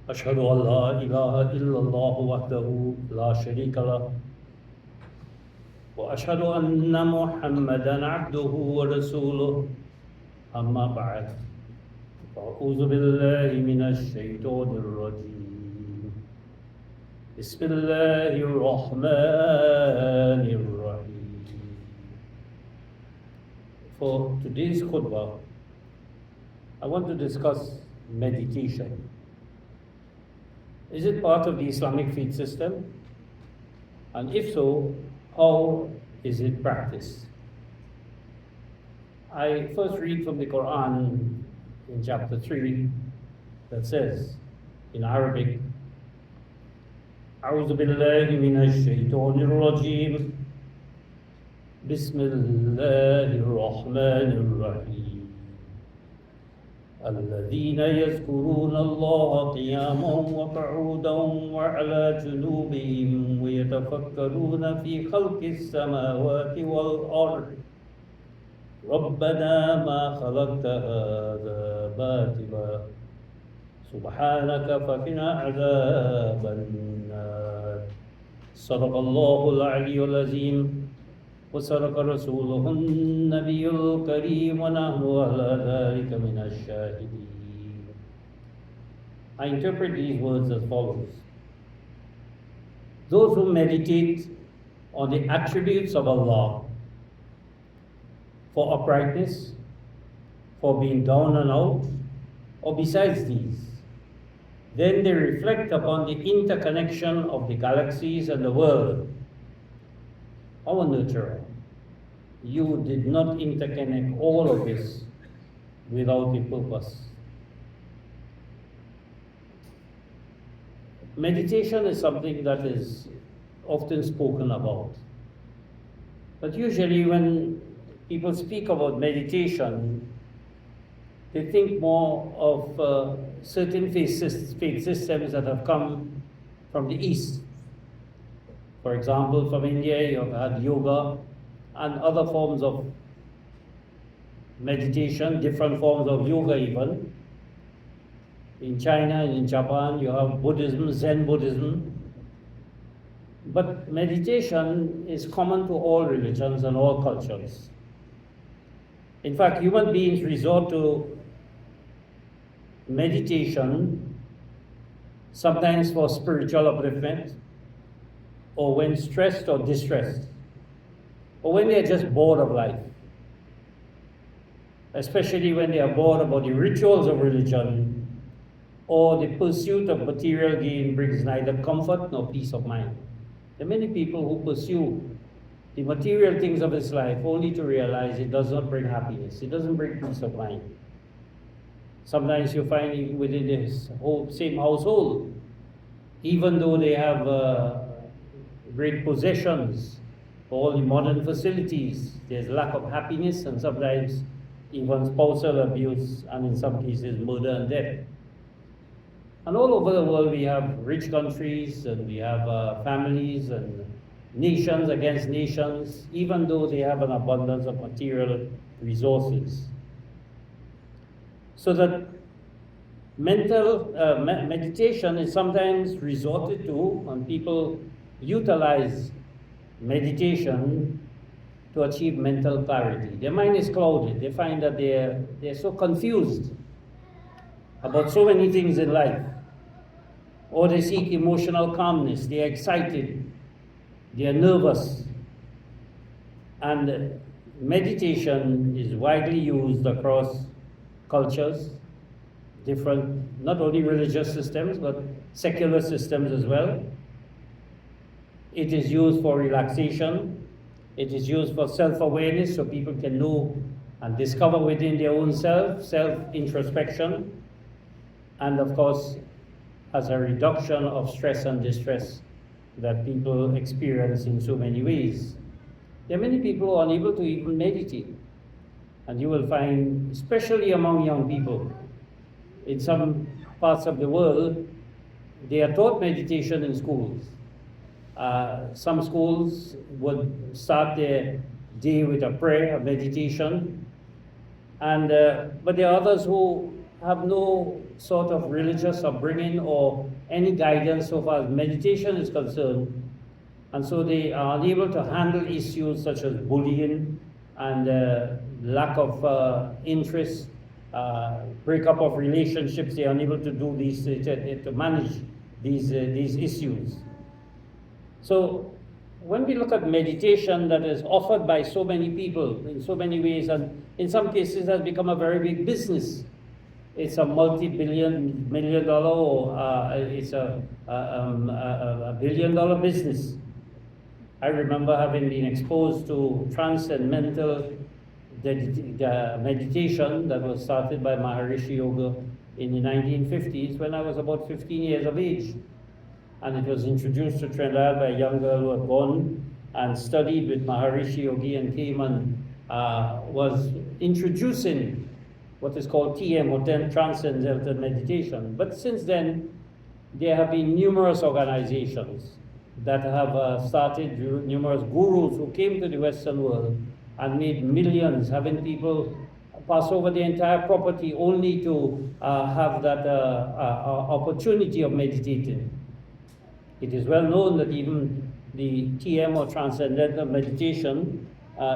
أشهد أن لا إله إلا الله وحده لا شريك له وأشهد أن محمدا عبده ورسوله أما بعد أعوذ بالله من الشيطان الرجيم بسم الله الرحمن الرحيم. For today's khutbah, I want to discuss meditation. Is it part of the Islamic faith system? And if so, how is it practiced? I first read from the Qur'an in chapter 3 that says in Arabic, أعوذ بالله من الشيطان الرجيم بسم الله الرحمن الرحيم الذين يذكرون الله قياما وقعودا وعلى جنوبهم ويتفكرون في خلق السماوات والأرض ربنا ما خلقت هذا باطلا سبحانك فقنا عذاب النار صدق الله العلي العظيم وصدق رسوله النبي الكريم ونحن على ذلك من الشاهدين. I interpret these words as follows. Those who meditate on the attributes of Allah for uprightness, for being down and out, or besides these, then they reflect upon the interconnection of the galaxies and the world. Our nurturer, you did not interconnect all of this without a purpose. Meditation is something that is often spoken about. But usually when people speak about meditation, they think more of certain faith systems that have come from the East. For example, from India, you have had yoga and other forms of meditation, different forms of yoga even. In China and in Japan, you have Buddhism, Zen Buddhism. But meditation is common to all religions and all cultures. In fact, human beings resort to meditation sometimes for spiritual upliftment, or when stressed or distressed, or when they are just bored of life, especially when they are bored about the rituals of religion, or the pursuit of material gain brings neither comfort nor peace of mind. There are many people who pursue the material things of this life only to realize it does not bring happiness, it doesn't bring peace of mind. Sometimes you find even within this whole same household, even though they have great possessions, all the modern facilities, there's lack of happiness and sometimes even spousal abuse and in some cases murder and death. And all over the world we have rich countries and we have families and nations against nations, even though they have an abundance of material resources. So that meditation is sometimes resorted to and people utilize meditation to achieve mental clarity. Their mind is clouded. They find that they're so confused about so many things in life. Or they seek emotional calmness. They are excited. They are nervous. And meditation is widely used across cultures, different, not only religious systems, but secular systems as well. It is used for relaxation. It is used for self-awareness so people can know and discover within their own self-introspection. And of course, as a reduction of stress and distress that people experience in so many ways. There are many people who are unable to even meditate. And you will find, especially among young people, in some parts of the world, they are taught meditation in schools. Some schools would start their day with a prayer, a meditation, and but there are others who have no sort of religious upbringing or any guidance so far as meditation is concerned, and so they are unable to handle issues such as bullying and lack of interest, breakup of relationships. They are unable to do these to manage these issues. So when we look at meditation that is offered by so many people in so many ways, and in some cases has become a very big business. It's a multi-billion, $1 million, or it's a $1 billion business. I remember having been exposed to transcendental meditation that was started by Maharishi Yoga in the 1950s when I was about 15 years of age. And it was introduced to Trinidad by a young girl who had gone and studied with Maharishi Yogi and came and was introducing what is called TM, or Transcendental Meditation. But since then, there have been numerous organizations that have started, numerous gurus who came to the Western world and made millions, having people pass over the entire property only to have that opportunity of meditating. It is well known that even the TM, or Transcendental Meditation,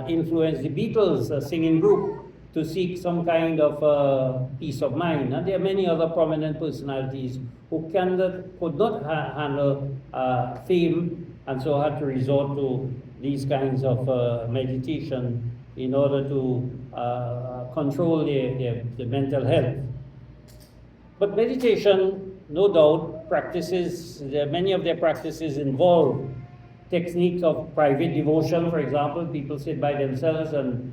influenced the Beatles singing group to seek some kind of peace of mind. And there are many other prominent personalities who could not handle fame, and so had to resort to these kinds of meditation in order to control their mental health. But meditation, no doubt, many of their practices involve techniques of private devotion. For example, people sit by themselves and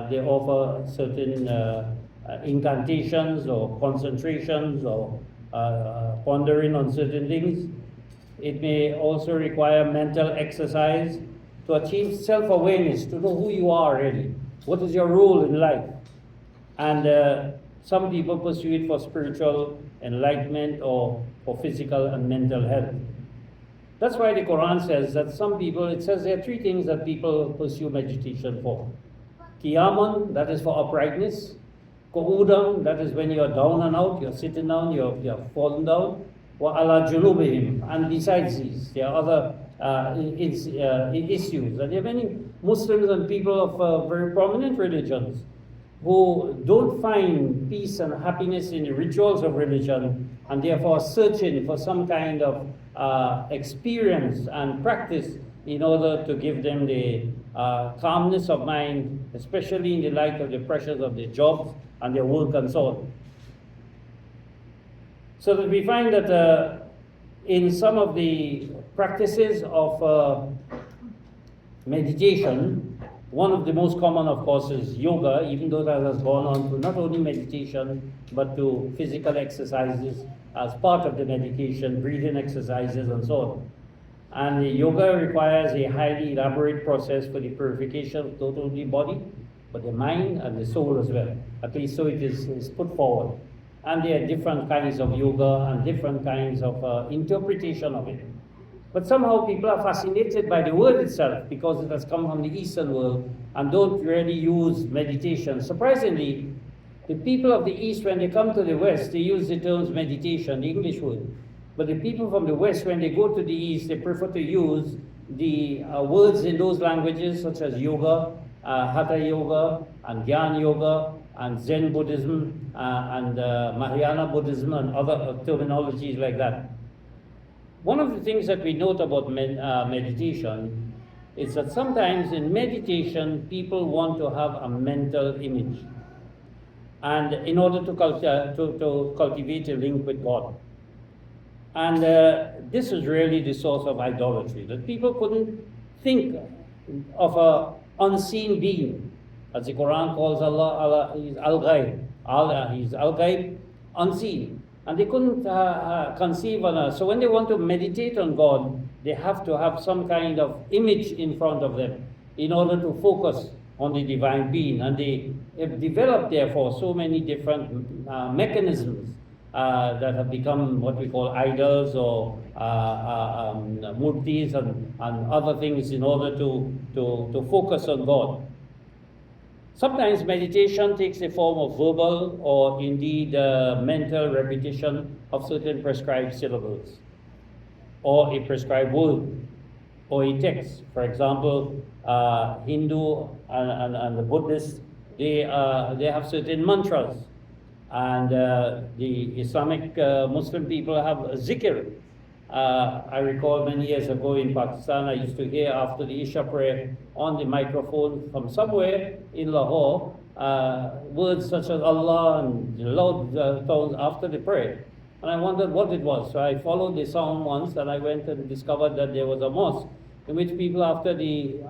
they offer certain incantations or concentrations or pondering on certain things. It may also require mental exercise to achieve self-awareness, to know who you are really, what is your role in life. And some people pursue it for spiritual enlightenment or for physical and mental health. That's why the Quran says that some people, it says there are three things that people pursue meditation for. Qiyamun, that is for uprightness. Qu'udan, that is when you're down and out, you're sitting down, you're fallen down. Wa ala junubihim, and besides these, there are other issues. And there are many Muslims and people of very prominent religions who don't find peace and happiness in the rituals of religion, and therefore searching for some kind of experience and practice in order to give them the calmness of mind, especially in the light of the pressures of their jobs and their work and so on. So that we find that in some of the practices of meditation, one of the most common, of course, is yoga, even though that has gone on to not only meditation, but to physical exercises as part of the meditation, breathing exercises and so on. And the yoga requires a highly elaborate process for the purification of not only the body, but the mind and the soul as well. At least so it is put forward. And there are different kinds of yoga and different kinds of interpretation of it. But somehow people are fascinated by the word itself because it has come from the Eastern world and don't really use meditation. Surprisingly, the people of the East, when they come to the West, they use the terms meditation, the English word. But the people from the West, when they go to the East, they prefer to use the words in those languages such as yoga, Hatha Yoga, and Gyan Yoga, and Zen Buddhism, and Mahayana Buddhism, and other terminologies like that. One of the things that we note about meditation is that sometimes in meditation, people want to have a mental image, and in order to cultivate a link with God. And this is really the source of idolatry, that people couldn't think of an unseen being. As the Quran calls Allah is Al-Ghaib. Allah, He's Al-Ghaib, unseen. And they couldn't conceive on us. So when they want to meditate on God, they have to have some kind of image in front of them in order to focus on the divine being. And they have developed, therefore, so many different mechanisms that have become what we call idols or murtis and other things in order to focus on God. Sometimes meditation takes the form of verbal or indeed mental repetition of certain prescribed syllables, or a prescribed word, or a text. For example, Hindu and the Buddhists, they have certain mantras, and the Islamic Muslim people have Zikr. I recall many years ago in Pakistan, I used to hear after the Isha prayer on the microphone from somewhere in Lahore, words such as Allah and loud tones after the prayer. And I wondered what it was. So I followed the sound once, and I went and discovered that there was a mosque in which people after the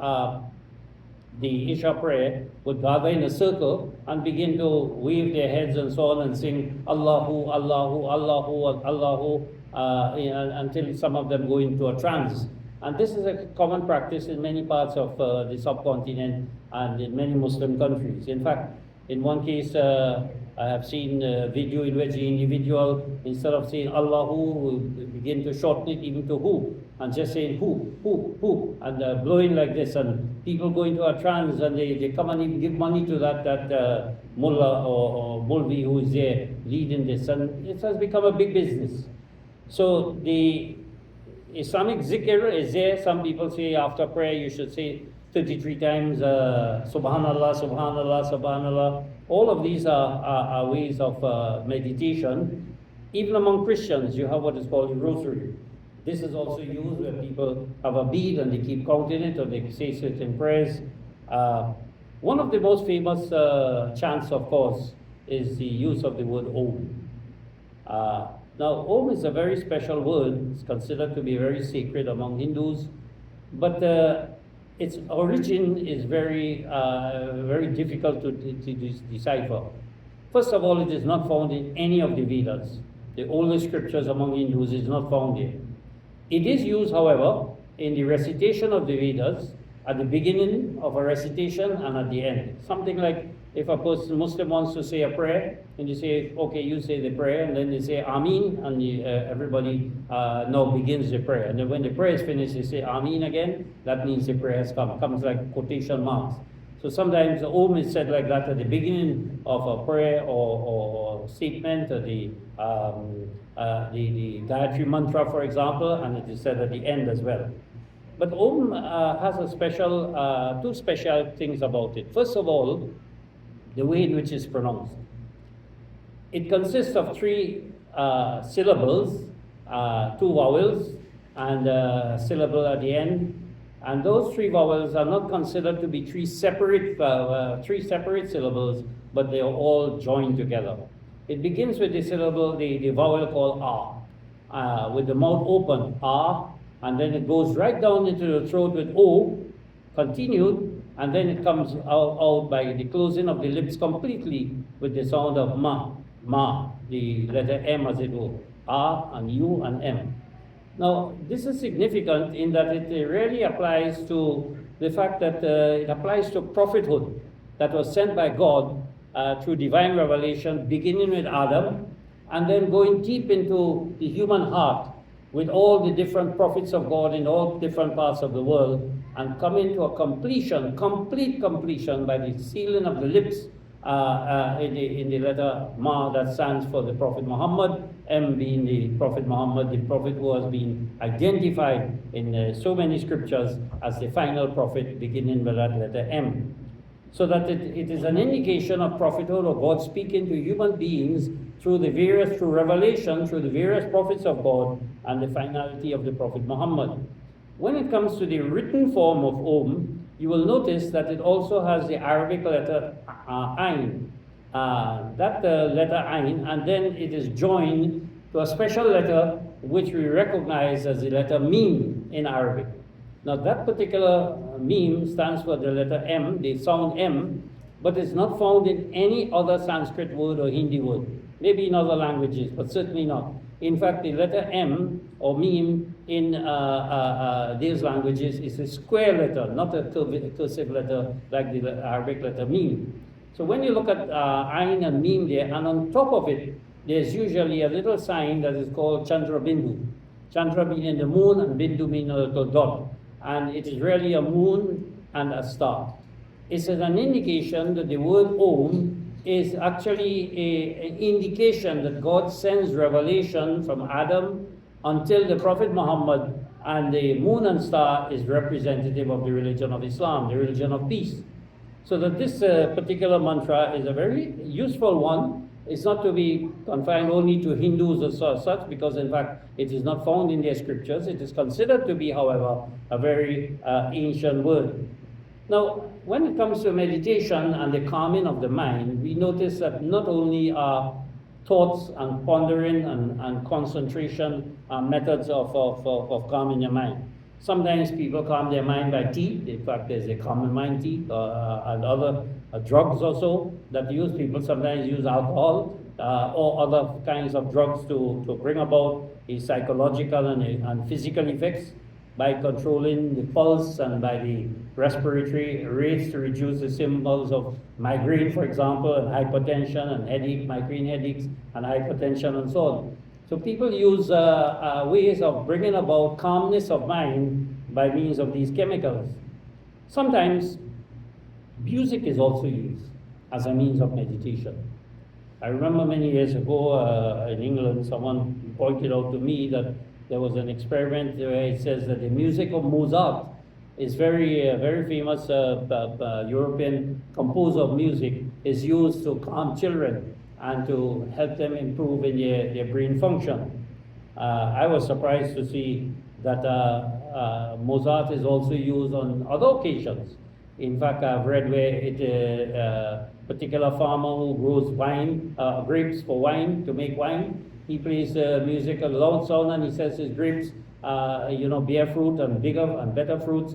Isha prayer would gather in a circle and begin to wave their heads and so on and sing Allahu, Allahu, Allahu, Allahu, until some of them go into a trance. And this is a common practice in many parts of the subcontinent and in many Muslim countries. In fact, in one case, I have seen a video in which the individual, instead of saying Allahu, will begin to shorten it even to who, and just saying who, and blowing like this, and people go into a trance, and they come and even give money to that mullah or mulvi who is there leading this, and it has become a big business. So the Islamic zikr is there. Some people say after prayer you should say 33 times Subhanallah, Subhanallah, Subhanallah. All of these are ways of meditation. Even among Christians, you have what is called a rosary. This is also used where people have a bead and they keep counting it, or they say certain prayers. One of the most famous chants, of course, is the use of the word Om. Now, Om is a very special word. It's considered to be very sacred among Hindus, but its origin is very difficult to decipher. First of all, it is not found in any of the Vedas. The oldest scriptures among Hindus is not found here. It is used, however, in the recitation of the Vedas, at the beginning of a recitation and at the end. Something like if a person, Muslim, wants to say a prayer, and you say, okay, you say the prayer, and then they say Ameen, and everybody now begins the prayer. And then when the prayer is finished, they say Ameen again. That means the prayer has come. It comes like quotation marks. So sometimes the Om is said like that at the beginning of a prayer or statement, or the Gayatri mantra, for example, and it is said at the end as well. But Om has a special, two special things about it. First of all, the way in which it's pronounced. It consists of three syllables, two vowels, and a syllable at the end. And those three vowels are not considered to be three separate syllables, but they are all joined together. It begins with the syllable, the vowel called Ah, with the mouth open, Ah, and then it goes right down into the throat with O, continued, and then it comes out by the closing of the lips completely with the sound of Ma, the letter M as it were, A and U and M. Now, this is significant in that it really applies to the fact that it applies to prophethood that was sent by God through divine revelation, beginning with Adam, and then going deep into the human heart with all the different prophets of God in all different parts of the world, and coming to a complete completion by the sealing of the lips in the letter Ma that stands for the Prophet Muhammad, M being the Prophet Muhammad, the Prophet who has been identified in so many scriptures as the final prophet, beginning with that letter M. So that it is an indication of prophethood, of God speaking to human beings through revelation, through the various prophets of God, and the finality of the Prophet Muhammad. When it comes to the written form of Om, you will notice that it also has the Arabic letter Ain. That letter Ain, and then it is joined to a special letter which we recognize as the letter Mim in Arabic. Now that particular Mim stands for the letter M, the sound M, but it's not found in any other Sanskrit word or Hindi word. Maybe in other languages, but certainly not. In fact, the letter M or Mim in these languages is a square letter, not a cursive letter like the Arabic letter Mim. So when you look at Ain and Mim there, and on top of it, there's usually a little sign that is called Chandra Bindu. Chandra meaning the moon, and Bindu meaning a little dot. And it is really a moon and a star. is an indication that the word Om is actually an indication that God sends revelation from Adam until the Prophet Muhammad, and the moon and star is representative of the religion of Islam, the religion of peace. So that this particular mantra is a very useful one. It's not to be confined only to Hindus or such, because in fact it is not found in their scriptures. It is considered to be, however, a very ancient word. Now, when it comes to meditation and the calming of the mind, we notice that not only are thoughts and pondering and concentration methods of calming your mind. Sometimes people calm their mind by tea. In fact, there's a calming mind tea and other drugs also that use. People sometimes use alcohol or other kinds of drugs to bring about a psychological and physical effects by controlling the pulse and by the respiratory rates to reduce the symptoms of migraine, for example, and hypertension and headache, migraine headaches and hypertension and so on. So people use ways of bringing about calmness of mind by means of these chemicals. Sometimes music is also used as a means of meditation. I remember many years ago in England, someone pointed out to me that there was an experiment where it says that the music of Mozart is very famous European composer of music, is used to calm children and to help them improve in their brain function. I was surprised to see that Mozart is also used on other occasions. In fact, I've read where a particular farmer who grows wine, grapes for wine, to make wine, he plays music, a loud sound, and he says his grapes, bear fruit and bigger and better fruits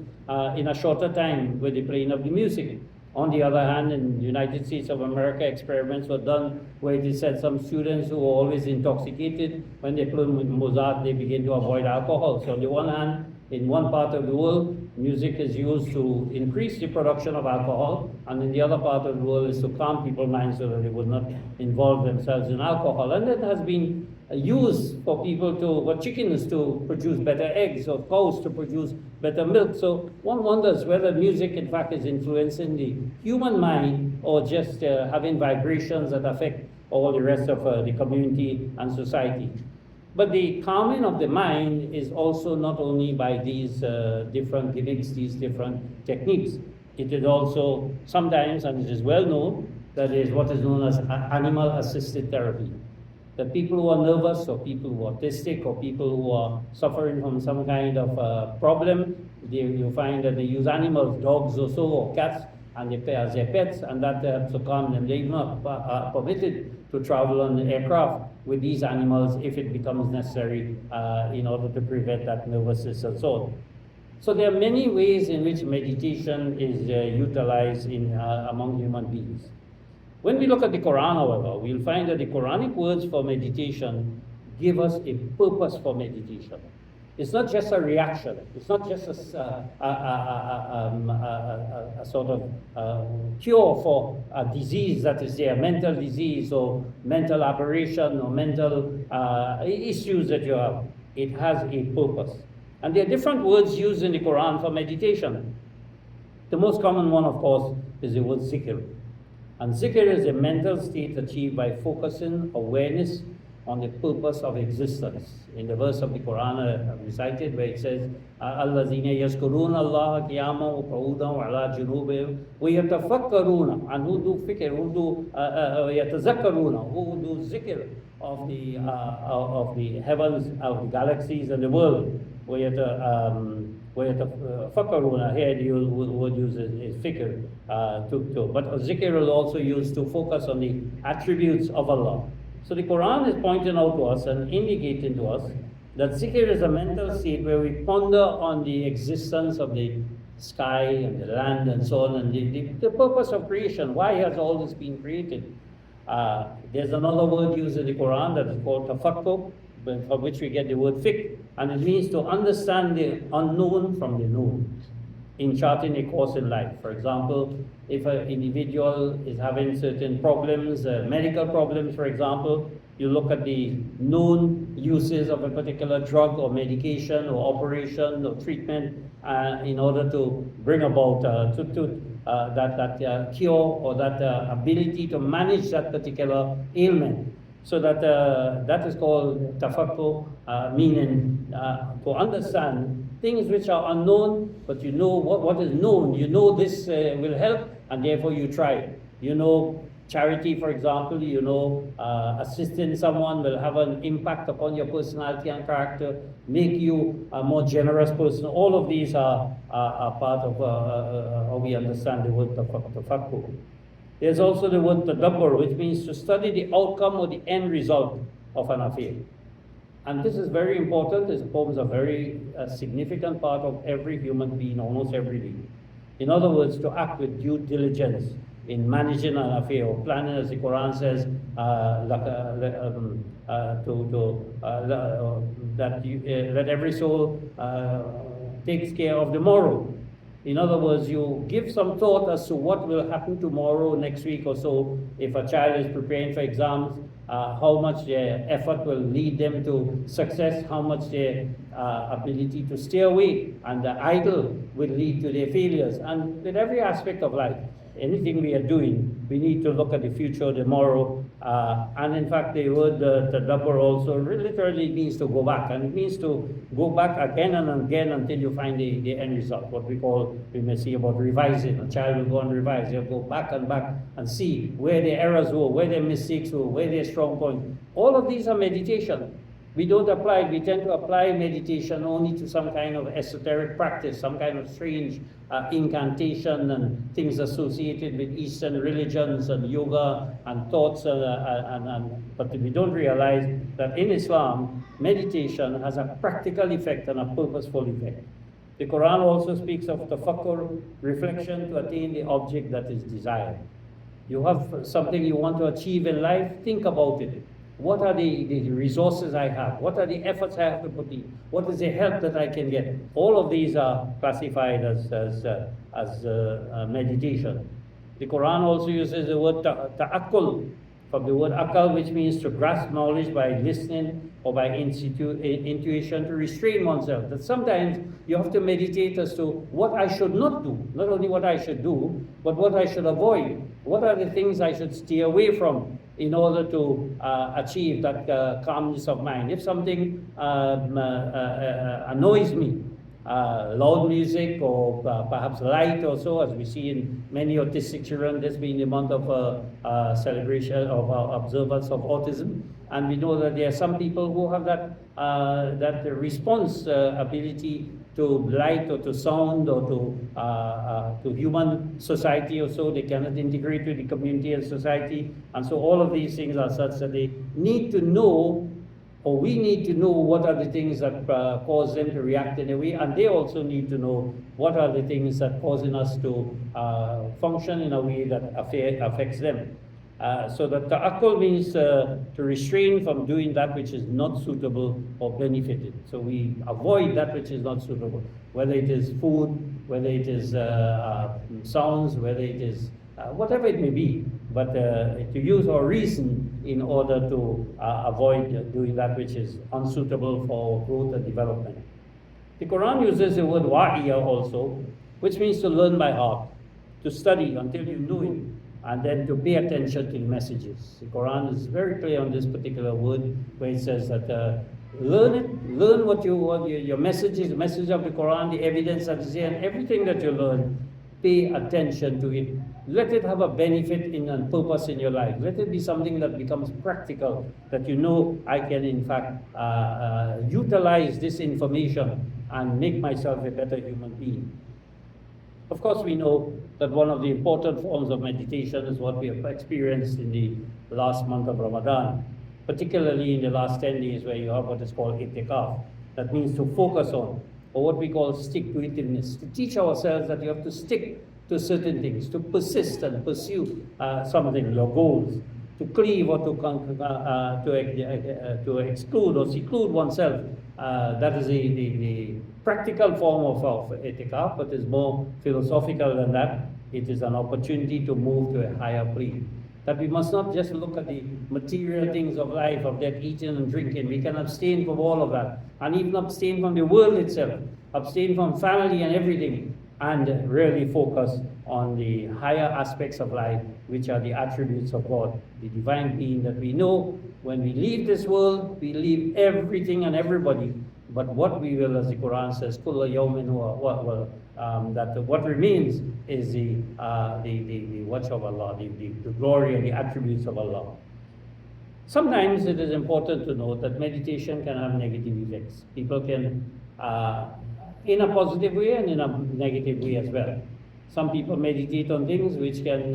in a shorter time with the playing of the music. On the other hand, in the United States of America, experiments were done where they said some students who were always intoxicated, when they play with Mozart, they begin to avoid alcohol. So on the one hand, in one part of the world, music is used to increase the production of alcohol, and in the other part of the world is to calm people's minds so that they would not involve themselves in alcohol. And that has been used for people chickens to produce better eggs, or cows to produce better milk. So one wonders whether music in fact is influencing the human mind, or just having vibrations that affect all the rest of the community and society. But the calming of the mind is also not only by these different gimmicks, these different techniques. It is also sometimes, and it is well known, that is what is known as animal-assisted therapy. That people who are nervous, or people who are autistic, or people who are suffering from some kind of problem, you find that they use animals, dogs or so, or cats, and they pay as their pets, and that helps to calm them. They are not permitted to travel on the aircraft with these animals if it becomes necessary in order to prevent that nervous system assault. So there are many ways in which meditation is utilized among human beings. When we look at the Quran, however, we'll find that the Quranic words for meditation give us a purpose for meditation. It's not just a reaction. It's not just a sort of cure for a disease that is there, mental disease or mental aberration or mental issues that you have. It has a purpose. And there are different words used in the Quran for meditation. The most common one, of course, is the word Zikr. And Zikr is a mental state achieved by focusing awareness on the purpose of existence. In the verse of the Quran I've recited where it says, "Allazina yazkuruna Allah qiyaman wa qu'udan wa ala junubihim wa yatafakkaruna," and who do fikr, who do yatazakkaruna, who do zikr of the heavens, of the galaxies and the world. وَيَتَفَكَّرُونَ, here the word used is fikr, but zikr is also used to focus on the attributes of Allah. So the Quran is pointing out to us and indicating to us that zikr is a mental state where we ponder on the existence of the sky and the land and so on, and the purpose of creation. Why has all this been created? There's another word used in the Quran that is called Tafakkur, from which we get the word fiqh, and it means to understand the unknown from the known in charting a course in life. For example, if an individual is having certain problems, medical problems for example, you look at the known uses of a particular drug or medication or operation or treatment in order to bring about, to cure or that ability to manage that particular ailment. So that is called Tafakkur, meaning to understand things which are unknown, but you know what is known. You know this will help, and therefore you try it. You know, charity, for example, you know, assisting someone will have an impact upon your personality and character, make you a more generous person. All of these are part of how we understand the word Tafakkur. There's also the word Tadabbur, which means to study the outcome or the end result of an affair. And this is very important. It forms a very significant part of every human being, almost every day. In other words, to act with due diligence in managing an affair or planning, as the Quran says, that every soul takes care of the morrow. In other words, you give some thought as to what will happen tomorrow, next week or so. If a child is preparing for exams, how much their effort will lead them to success, how much their ability to stay away and the idle will lead to their failures. And with every aspect of life, anything we are doing, we need to look at the future, tomorrow. And in fact, the word Tadabbur also literally means to go back. And it means to go back again and again until you find the end result. What we may see about revising. A child will go and revise. They'll go back and see where their errors were, where their mistakes were, where their strong points. All of these are meditation. We don't apply it. We tend to apply meditation only to some kind of esoteric practice, some kind of strange incantation and things associated with Eastern religions and yoga and thoughts. But we don't realize that in Islam, meditation has a practical effect and a purposeful effect. The Quran also speaks of tafakkur, reflection to attain the object that is desired. You have something you want to achieve in life, think about it. What are the resources I have? What are the efforts I have to put in? What is the help that I can get? All of these are classified as meditation. The Quran also uses the word ta'akkul, from the word akal, which means to grasp knowledge by listening or by intuition, to restrain oneself. That sometimes you have to meditate as to what I should not do, not only what I should do, but what I should avoid. What are the things I should stay away from in order to achieve that calmness of mind? If something annoys me, loud music or perhaps light or so, as we see in many autistic children, this being the month of celebration of observance of autism. And we know that there are some people who have that response ability to light or to sound or to human society or so. They cannot integrate with the community and society. And so all of these things are such that they need to know, or we need to know, what are the things that cause them to react in a way, and they also need to know what are the things that causing us to function in a way that affects them. So that ta'akkul means to restrain from doing that which is not suitable or benefited. So we avoid that which is not suitable, whether it is food, whether it is sounds, whether it is whatever it may be, but to use our reason in order to avoid doing that which is unsuitable for growth and development. The Quran uses the word wa'iya also, which means to learn by heart, to study until you know it, and then to pay attention to the messages. The Quran is very clear on this particular word, where it says that learn it, learn what your message is, the message of the Quran, the evidence that is here, and everything that you learn, pay attention to it. Let it have a benefit and purpose in your life. Let it be something that becomes practical, that you know I can in fact utilize this information and make myself a better human being. Of course, we know that one of the important forms of meditation is what we have experienced in the last month of Ramadan, particularly in the last 10 days, where you have what is called itikaf. That means to focus on, or what we call stick-to-itiveness, to teach ourselves that you have to stick to certain things, to persist and pursue something, your goals, to cleave or to exclude or seclude oneself. That is the practical form of itikaf, but is more philosophical than that. It is an opportunity to move to a higher plane. That we must not just look at the material things of life, of that eating and drinking. We can abstain from all of that, and even abstain from the world itself, abstain from family and everything, and really focus on the higher aspects of life, which are the attributes of God, the divine being that we know when we leave this world, we leave everything and everybody. But what we will, as the Quran says, "Kulla yawmin huwa," that what remains is the watch of Allah, the glory and the attributes of Allah. Sometimes it is important to note that meditation can have negative effects. People can, in a positive way and in a negative way as well. Some people meditate on things which can,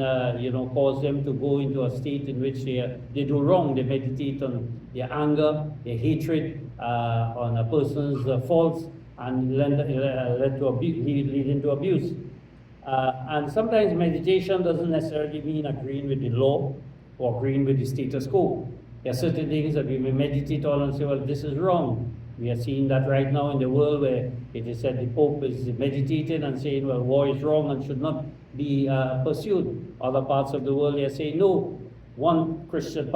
cause them to go into a state in which they do wrong. They meditate on their anger, their hatred, on a person's faults, and lead into abuse. And sometimes meditation doesn't necessarily mean agreeing with the law or agreeing with the status quo. There are certain things that we may meditate on and say, well, this is wrong. We are seeing that right now in the world where it is said the Pope is meditating and saying, well, war is wrong and should not be pursued. Other parts of the world, they are saying, no. One Christian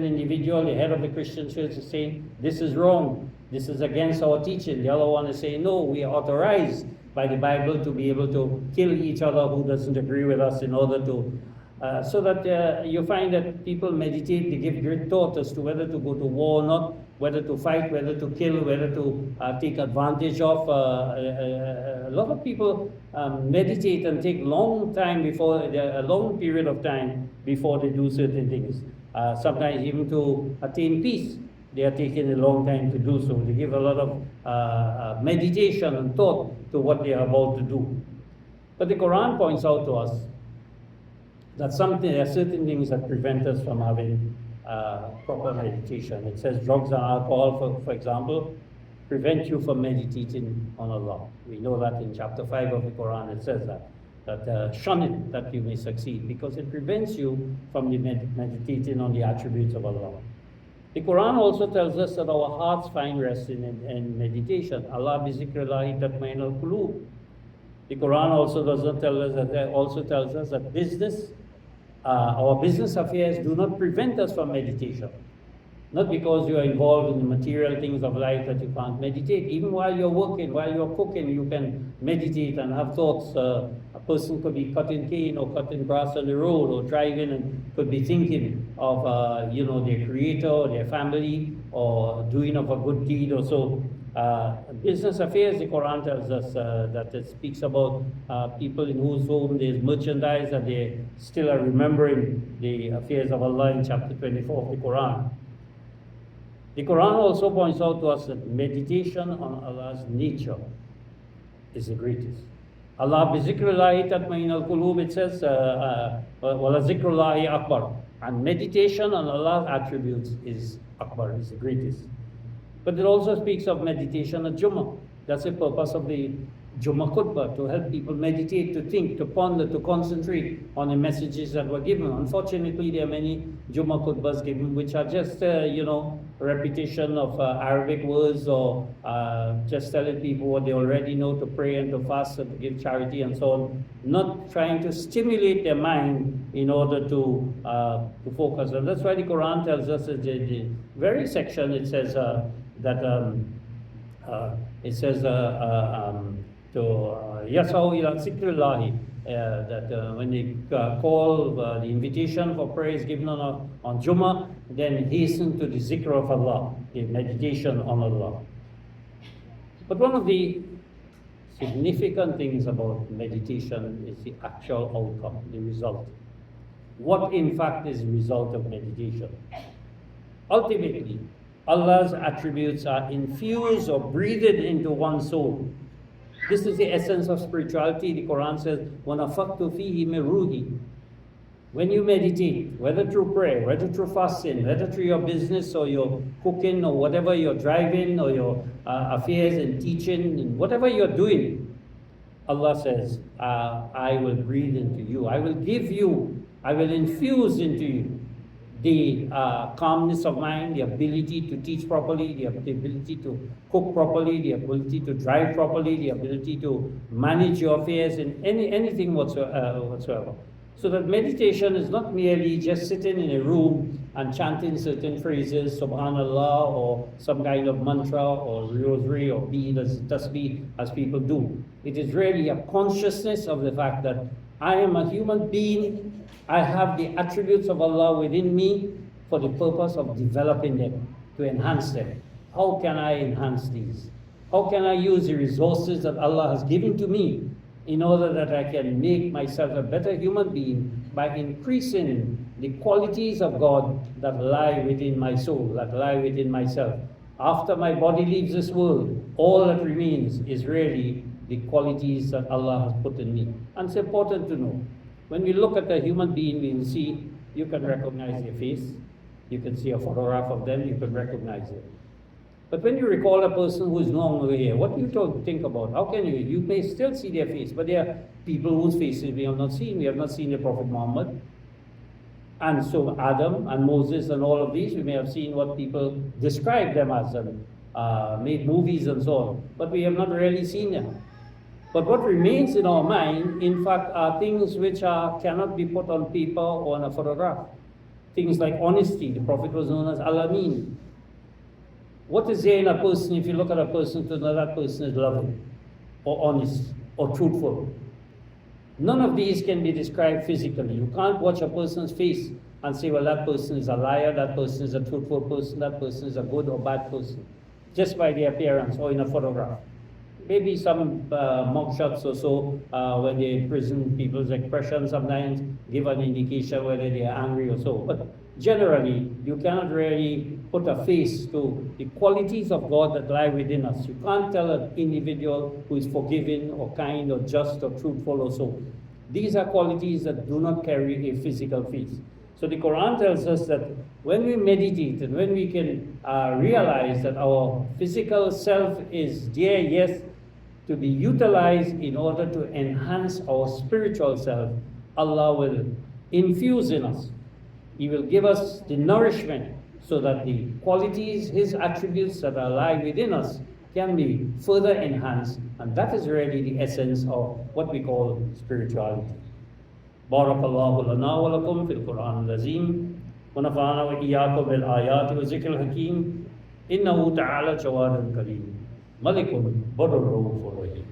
individual, the head of the Christian church, is saying, this is wrong. This is against our teaching. The other one is saying, no, we are authorized by the Bible to be able to kill each other who doesn't agree with us in order to so that you find that people meditate, they give great thought as to whether to go to war or not, whether to fight, whether to kill, whether to take advantage of. A lot of people meditate and take a long period of time before they do certain things. Sometimes even to attain peace, they are taking a long time to do so. They give a lot of meditation and thought to what they are about to do. But the Quran points out to us that there are certain things that prevent us from having proper meditation. It says drugs and alcohol, for example, prevent you from meditating on Allah. We know that in chapter 5 of the Quran it says that shun it that you may succeed, because it prevents you from meditating on the attributes of Allah. The Quran also tells us that our hearts find rest in meditation. Allah bi zikrillahi tatma'innul qulub. The Quran also tells us that our business affairs do not prevent us from meditation. Not because you are involved in the material things of life that you can't meditate. Even while you're working, while you're cooking, you can meditate and have thoughts. A person could be cutting cane or cutting grass on the road or driving and could be thinking of their creator or their family or doing of a good deed or so. Business affairs, the Quran tells us that it speaks about people in whose home there's merchandise and they still are remembering the affairs of Allah in chapter 24 of the Quran. The Quran also points out to us that meditation on Allah's nature is the greatest. Allah bi zikrillahi tatma'innul qulub, it says, wala zikrullahi akbar. And meditation on Allah's attributes is akbar, is the greatest. But it also speaks of meditation at Jumu'ah. That's the purpose of the Jumu'ah khutbah, to help people meditate, to think, to ponder, to concentrate on the messages that were given. Unfortunately, there are many Jumu'ah khutbahs given which are just, repetition of Arabic words or just telling people what they already know, to pray and to fast and to give charity and so on, not trying to stimulate their mind in order to focus. And that's why the Quran tells us in the very section, it says to yasaw ila zikrillahi, that when they call the invitation for prayer is given on Jumu'ah, then hasten to the zikr of Allah, the meditation on Allah. But one of the significant things about meditation is the actual outcome, the result. What in fact is the result of meditation? Ultimately, Allah's attributes are infused or breathed into one's soul. This is the essence of spirituality. The Quran says, وَنَفَقْتُ فِيهِ مِنْ رُوحِي. When you meditate, whether through prayer, whether through fasting, whether through your business or your cooking or whatever you're driving or your affairs and teaching and whatever you're doing, Allah says, I will breathe into you. I will infuse into you the calmness of mind, the ability to teach properly, the ability to cook properly, the ability to drive properly, the ability to manage your affairs in anything whatsoever. So that meditation is not merely just sitting in a room and chanting certain phrases, subhanallah, or some kind of mantra, or rosary, or bead as tasbih, as people do. It is really a consciousness of the fact that I am a human being, I have the attributes of Allah within me for the purpose of developing them, to enhance them. How can I enhance these? How can I use the resources that Allah has given to me in order that I can make myself a better human being by increasing the qualities of God that lie within my soul, that lie within myself? After my body leaves this world, all that remains is really the qualities that Allah has put in me. And it's important to know, when we look at a human being, we will see, you can recognize their face, you can see a photograph of them, you can recognize it. But when you recall a person who is no longer here, what do you think about? How can you? You may still see their face, but there are people whose faces we have not seen. We have not seen the Prophet Muhammad. And so Adam and Moses and all of these, we may have seen what people describe them as and made movies and so on. But we have not really seen them. But what remains in our mind, in fact, are things which cannot be put on paper or on a photograph. Things like honesty. The Prophet was known as Al-Amin. What is there in a person if you look at a person to know that person is loving, or honest, or truthful? None of these can be described physically. You can't watch a person's face and say, well, that person is a liar, that person is a truthful person, that person is a good or bad person, just by their appearance or in a photograph. Maybe some mugshots or so, when they prison people's expression sometimes give an indication whether they are angry or so. But generally, you cannot really put a face to the qualities of God that lie within us. You can't tell an individual who is forgiving or kind or just or truthful or so. These are qualities that do not carry a physical face. So the Quran tells us that when we meditate and when we can realize that our physical self is there, yes, to be utilized in order to enhance our spiritual self, Allah will infuse in us. He will give us the nourishment so that the qualities, His attributes that lie within us can be further enhanced. And that is really the essence of what we call spirituality. Barakallahu lana wa lakum fil Qur'an al-Azim wa nafa'ana wa iyyakum bil ayati wa zikr al-hakim innahu ta'ala jawadun kareem malikun badr rahim.